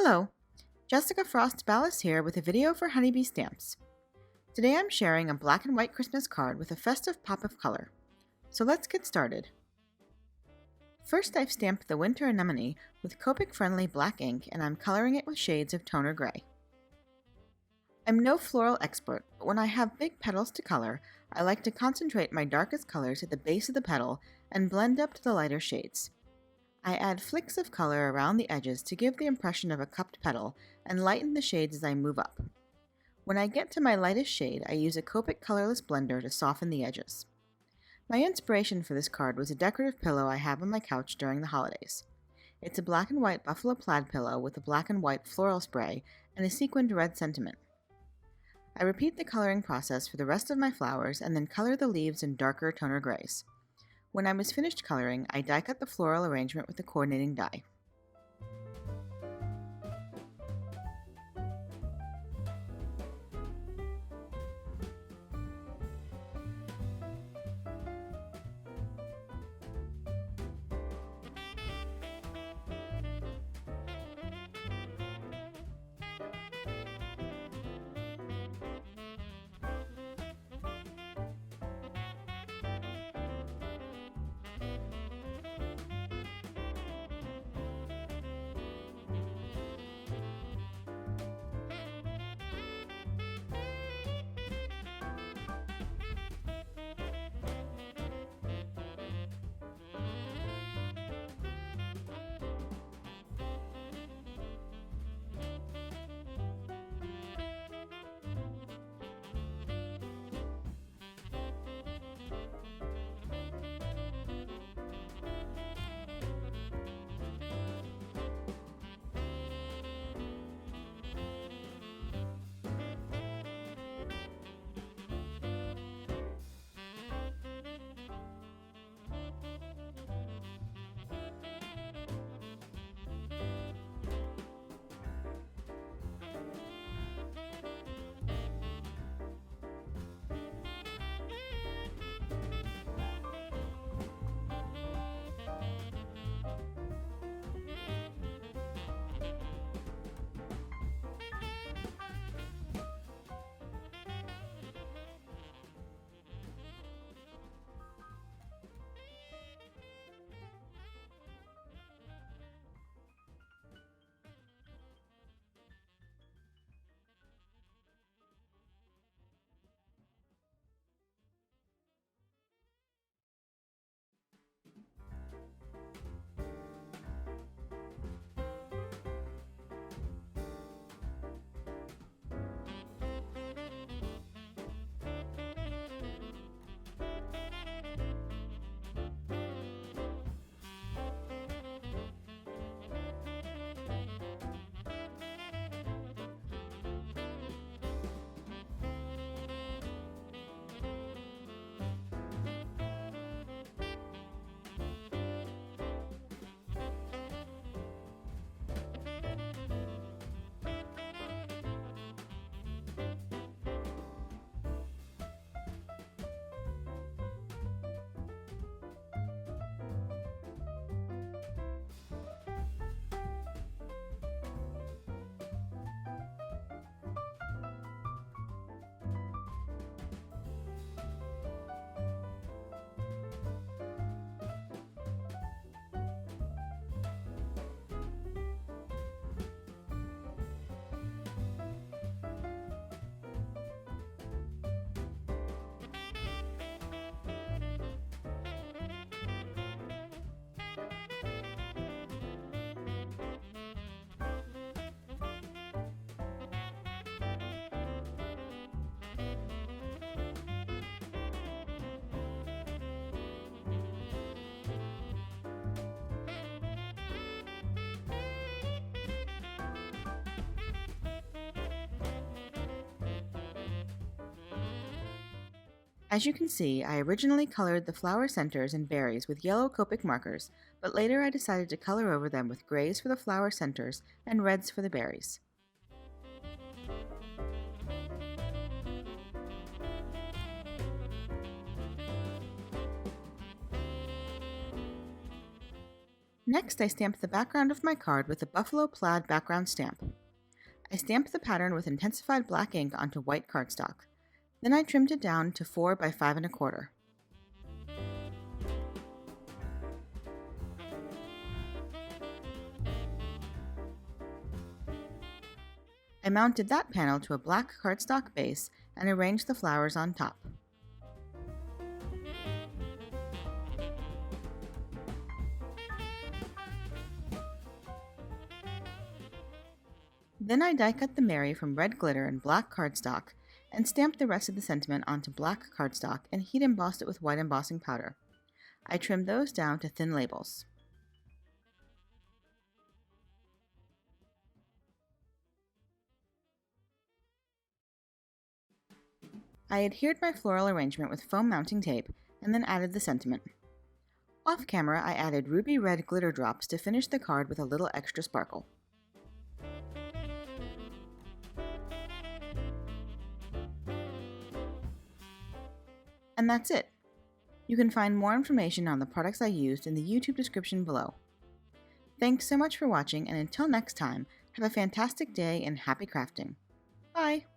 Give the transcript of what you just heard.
Hello, Jessica Frost Ballas here with a video for Honeybee Stamps. Today I'm sharing a black and white Christmas card with a festive pop of color. So let's get started. First I've stamped the Winter Anemone with Copic friendly black ink and I'm coloring it with shades of toner gray. I'm no floral expert, but when I have big petals to color, I like to concentrate my darkest colors at the base of the petal and blend up to the lighter shades. I add flicks of color around the edges to give the impression of a cupped petal and lighten the shades as I move up. When I get to my lightest shade, I use a Copic colorless blender to soften the edges. My inspiration for this card was a decorative pillow I have on my couch during the holidays. It's a black and white buffalo plaid pillow with a black and white floral spray and a sequined red sentiment. I repeat the coloring process for the rest of my flowers and then color the leaves in darker toner grays. When I was finished coloring, I die cut the floral arrangement with the coordinating die. As you can see, I originally colored the flower centers and berries with yellow Copic markers, but later I decided to color over them with grays for the flower centers and reds for the berries. Next, I stamped the background of my card with a buffalo plaid background stamp. I stamped the pattern with Intens-ified black ink onto white cardstock. Then I trimmed it down to 4 by 5 1/4. I mounted that panel to a black cardstock base and arranged the flowers on top. Then I die cut the Mary from red glitter and black cardstock and stamped the rest of the sentiment onto black cardstock and heat embossed it with white embossing powder. I trimmed those down to thin labels. I adhered my floral arrangement with foam mounting tape and then added the sentiment. Off camera, I added ruby red glitter drops to finish the card with a little extra sparkle. And that's it. You can find more information on the products I used in the YouTube description below. Thanks so much for watching, and until next time, have a fantastic day and happy crafting. Bye!